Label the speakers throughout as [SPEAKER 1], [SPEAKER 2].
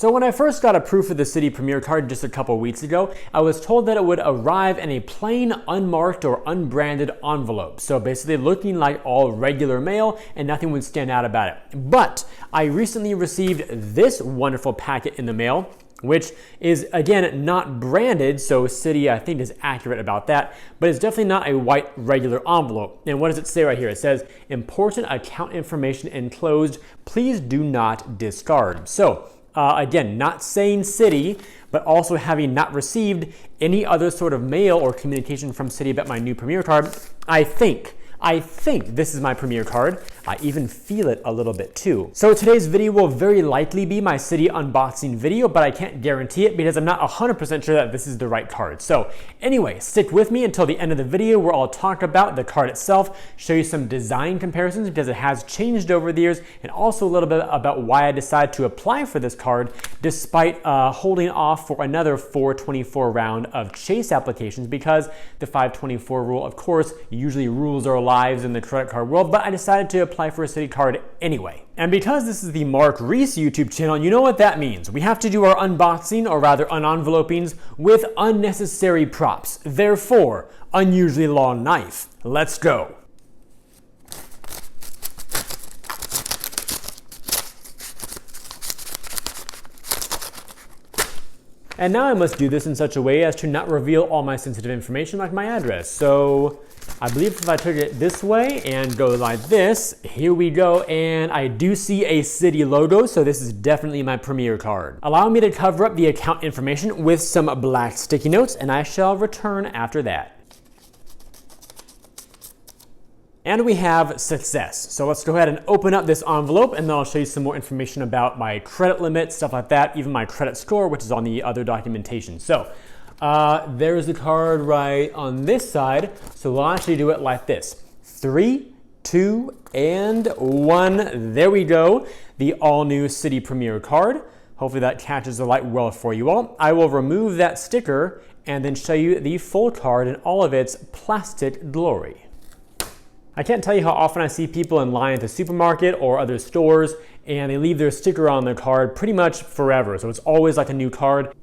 [SPEAKER 1] So when I first got approved for the Citi Premier Card just a couple weeks ago, I was told that it would arrive in a plain, unmarked, or unbranded envelope. So basically looking like all regular mail and nothing would stand out about it. But I recently received this wonderful packet in the mail, which is, again, not branded, so Citi, I think, is accurate about that, but it's definitely not a white regular envelope. And what does it say right here? It says, important account information enclosed, please do not discard. So, again, not saying Citi, but also having not received any other sort of mail or communication from Citi about my new Premier Card, I think this is my Premier Card. I even feel it a little bit too. So today's video will very likely be my Citi unboxing video, but I can't guarantee it because I'm not 100% sure that this is the right card. So anyway, stick with me until the end of the video where I'll talk about the card itself, show you some design comparisons because it has changed over the years, and also a little bit about why I decided to apply for this card despite holding off for another 424 round of chase applications because the 524 rule, of course, usually rules our lives in the credit card world, but I decided to apply for a Citi card anyway. And because this is the Mark Reese YouTube channel, you know what that means. We have to do our unboxing, or rather unenvelopings, with unnecessary props. Therefore, unusually long knife. Let's go. And now I must do this in such a way as to not reveal all my sensitive information like my address. So I believe if I took it this way and go like this, here we go, and I do see a Citi logo, so this is definitely my Premier Card. Allow me to cover up the account information with some black sticky notes, and I shall return after that. And we have success. So let's go ahead and open up this envelope, and then I'll show you some more information about my credit limit, stuff like that, even my credit score, which is on the other documentation. So there's the card right on this side. So we'll actually do it like this. 3, 2, and 1. There we go. The all-new Citi Premier Card. Hopefully that catches the light well for you all. I will remove that sticker and then show you the full card in all of its plastic glory. I can't tell you how often I see people in line at the supermarket or other stores and they leave their sticker on their card pretty much forever. So it's always like a new card.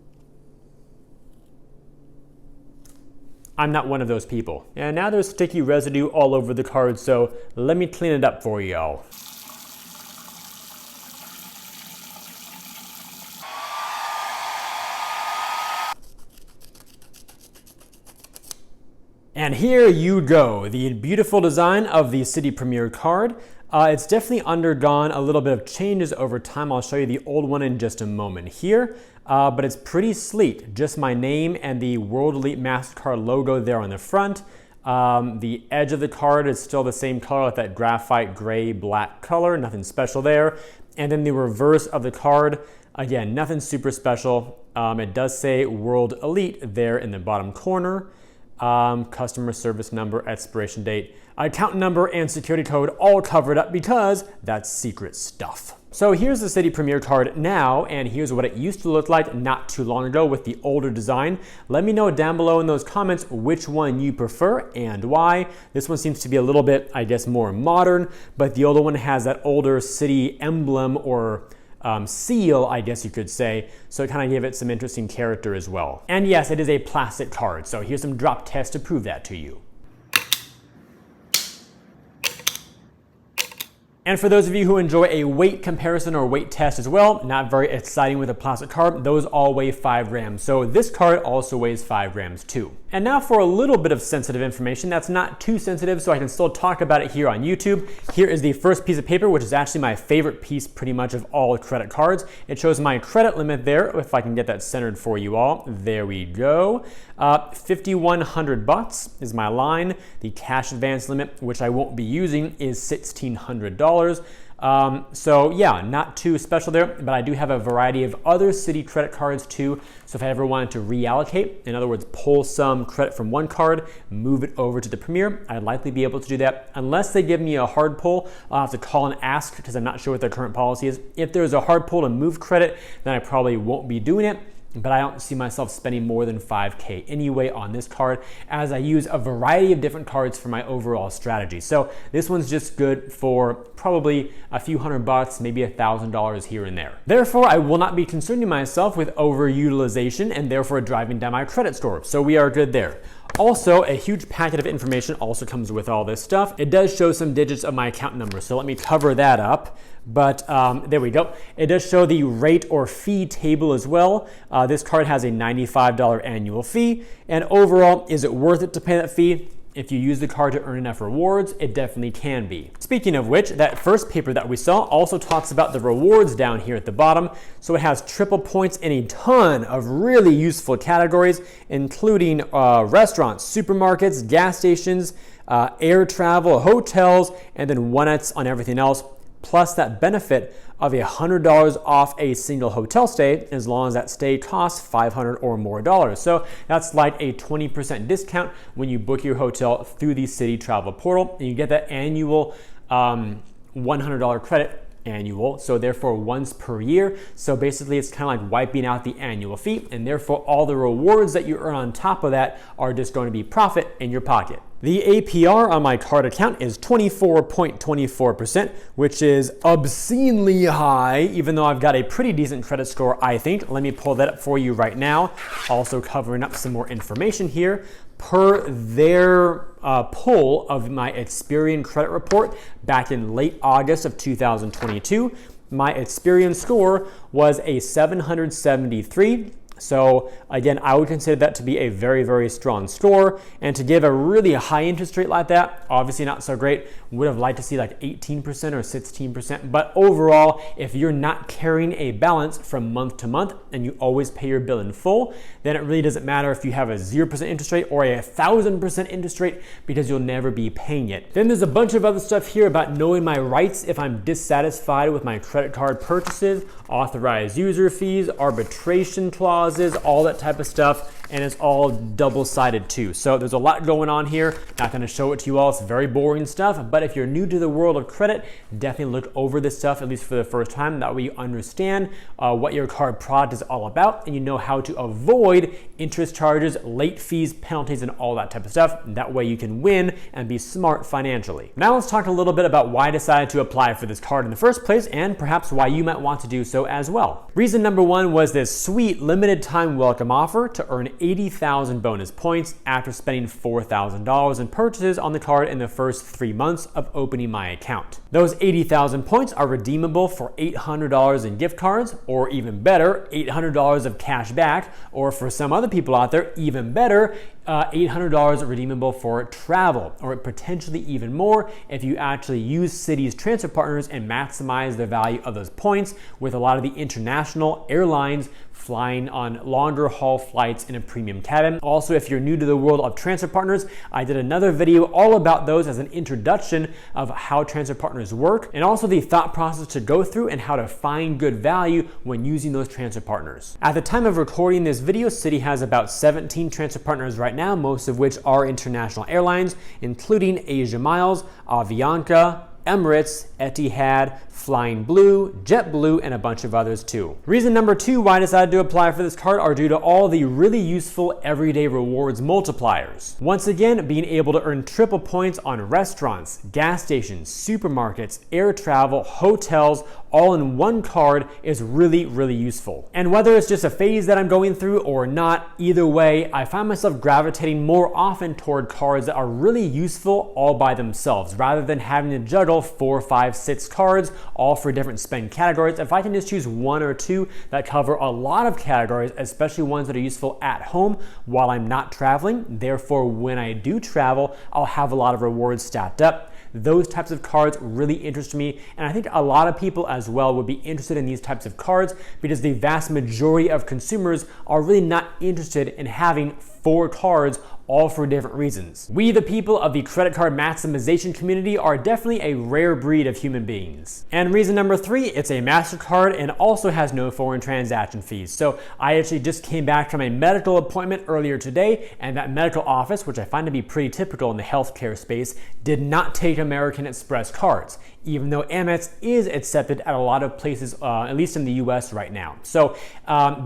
[SPEAKER 1] I'm not one of those people. And now there's sticky residue all over the card, so let me clean it up for y'all. And here you go, the beautiful design of the Citi Premier Card. It's definitely undergone a little bit of changes over time. I'll show you the old one in just a moment here, but it's pretty sleek. Just my name and the World Elite MasterCard logo there on the front. The edge of the card is still the same color, like that graphite gray black color, nothing special there. And then the reverse of the card, again, nothing super special. It does say World Elite there in the bottom corner. Customer service number, expiration date, account number, and security code all covered up because that's secret stuff. So here's the Citi Premier Card now, and here's what it used to look like not too long ago with the older design. Let me know down below in those comments which one you prefer and why. This one seems to be a little bit, I guess, more modern, but the older one has that older Citi emblem or seal, I guess you could say, so it kind of gave it some interesting character as well. And yes, it is a plastic card, so here's some drop tests to prove that to you. And for those of you who enjoy a weight comparison or weight test as well, not very exciting with a plastic card, those all weigh 5 grams. So this card also weighs 5 grams too. And now for a little bit of sensitive information that's not too sensitive, so I can still talk about it here on YouTube. Here is the first piece of paper, which is actually my favorite piece pretty much of all credit cards. It shows my credit limit there, if I can get that centered for you all. There we go. $5,100 is my line. The cash advance limit, which I won't be using, is $1,600. So yeah, not too special there, but I do have a variety of other Citi credit cards too. So if I ever wanted to reallocate, in other words, pull some credit from one card, move it over to the Premier, I'd likely be able to do that. Unless they give me a hard pull, I'll have to call and ask because I'm not sure what their current policy is. If there's a hard pull to move credit, then I probably won't be doing it. but I don't see myself spending more than $5K anyway on this card, as I use a variety of different cards for my overall strategy. So this one's just good for probably a few $100, maybe $1,000 here and there. Therefore, I will not be concerning myself with overutilization and therefore driving down my credit score. So we are good there. Also, a huge packet of information also comes with all this stuff. It does show some digits of my account number, so let me cover that up. But there we go. It does show the rate or fee table as well. This card has a $95 annual fee. And overall, is it worth it to pay that fee? If you use the card to earn enough rewards, it definitely can be. Speaking of which, that first paper that we saw also talks about the rewards down here at the bottom. So it has triple points in a ton of really useful categories, including restaurants, supermarkets, gas stations, air travel, hotels, and then 1x on everything else. Plus that benefit of $100 off a single hotel stay, as long as that stay costs $500 or more dollars. So that's like a 20% discount when you book your hotel through the Citi travel portal, and you get that annual $100 credit annual, so therefore once per year. So basically it's kind of like wiping out the annual fee, and therefore all the rewards that you earn on top of that are just going to be profit in your pocket. The APR on my card account is 24.24%, which is obscenely high, even though I've got a pretty decent credit score, I think. Let me pull that up for you right now. Also covering up some more information here. Per their pull of my Experian credit report back in late August of 2022, my Experian score was a 773. So again, I would consider that to be a very, very strong score. And to give a really high interest rate like that, obviously not so great. Would have liked to see like 18% or 16%. But overall, if you're not carrying a balance from month to month and you always pay your bill in full, then it really doesn't matter if you have a 0% interest rate or a 1,000% interest rate, because you'll never be paying it. Then there's a bunch of other stuff here about knowing my rights if I'm dissatisfied with my credit card purchases, authorized user fees, arbitration clauses, all that type of stuff. And it's all double-sided too. So there's a lot going on here. Not gonna show it to you all, it's very boring stuff. But if you're new to the world of credit, definitely look over this stuff, at least for the first time. That way you understand what your card product is all about, and you know how to avoid interest charges, late fees, penalties, and all that type of stuff. That way you can win and be smart financially. Now let's talk a little bit about why I decided to apply for this card in the first place, and perhaps why you might want to do so as well. Reason number one was this sweet limited time welcome offer to earn 80,000 bonus points after spending $4,000 in purchases on the card in the first 3 months of opening my account. Those 80,000 points are redeemable for $800 in gift cards, or even better, $800 of cash back, or for some other people out there, even better, $800 redeemable for travel, or potentially even more if you actually use Citi's transfer partners and maximize the value of those points with a lot of the international airlines flying on longer haul flights in a premium cabin. Also, if you're new to the world of transfer partners, I did another video all about those as an introduction of how transfer partners work, and also the thought process to go through and how to find good value when using those transfer partners. At the time of recording this video, Citi has about 17 transfer partners right now, most of which are international airlines, including Asia Miles, Avianca, Emirates, Etihad, Flying Blue, JetBlue, and a bunch of others too. Reason number two why I decided to apply for this card are due to all the really useful everyday rewards multipliers. Once again, being able to earn triple points on restaurants, gas stations, supermarkets, air travel, hotels, all in one card is really, really useful. And whether it's just a phase that I'm going through or not, either way, I find myself gravitating more often toward cards that are really useful all by themselves, rather than having to juggle 4, 5, 6 cards, all for different spend categories. If I can just choose 1 or 2 that cover a lot of categories, especially ones that are useful at home while I'm not traveling, therefore when I do travel, I'll have a lot of rewards stacked up. Those types of cards really interest me, and I think a lot of people as well would be interested in these types of cards, because the vast majority of consumers are really not interested in having 4 cards, all for different reasons. We, the people of the credit card maximization community, are definitely a rare breed of human beings. And reason number 3, it's a MasterCard and also has no foreign transaction fees. So I actually just came back from a medical appointment earlier today, and that medical office, which I find to be pretty typical in the healthcare space, did not take American Express cards, even though Amex is accepted at a lot of places, at least in the US right now. So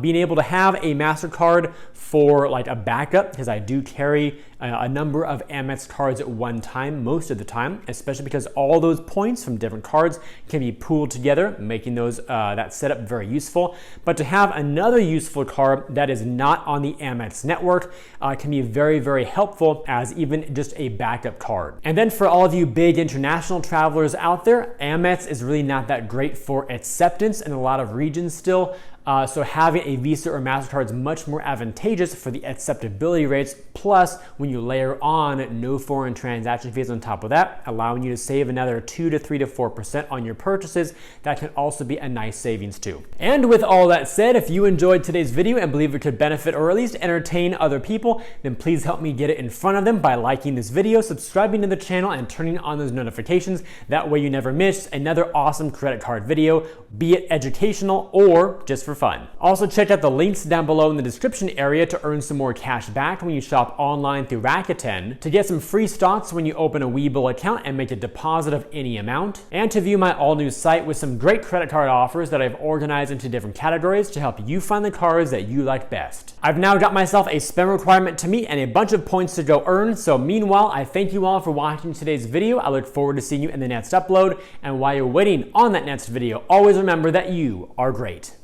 [SPEAKER 1] being able to have a MasterCard for like a backup, because I do carry a number of Amex cards at one time, most of the time, especially because all those points from different cards can be pooled together, making those that setup very useful. But to have another useful card that is not on the Amex network can be very, very helpful as even just a backup card. And then for all of you big international travelers out there, Amex is really not that great for acceptance in a lot of regions still. So having a Visa or MasterCard is much more advantageous for the acceptability rates. Plus, when you layer on no foreign transaction fees on top of that, allowing you to save another 2 to 3 to 4% on your purchases, that can also be a nice savings too. And with all that said, if you enjoyed today's video and believe it could benefit or at least entertain other people, then please help me get it in front of them by liking this video, subscribing to the channel, and turning on those notifications. That way you never miss another awesome credit card video, be it educational or just for fun. Also, check out the links down below in the description area to earn some more cash back when you shop online through Rakuten, to get some free stocks when you open a Webull account and make a deposit of any amount, and to view my all-new site with some great credit card offers that I've organized into different categories to help you find the cards that you like best. I've now got myself a spend requirement to meet and a bunch of points to go earn, so meanwhile, I thank you all for watching today's video. I look forward to seeing you in the next upload, and while you're waiting on that next video, always remember that you are great.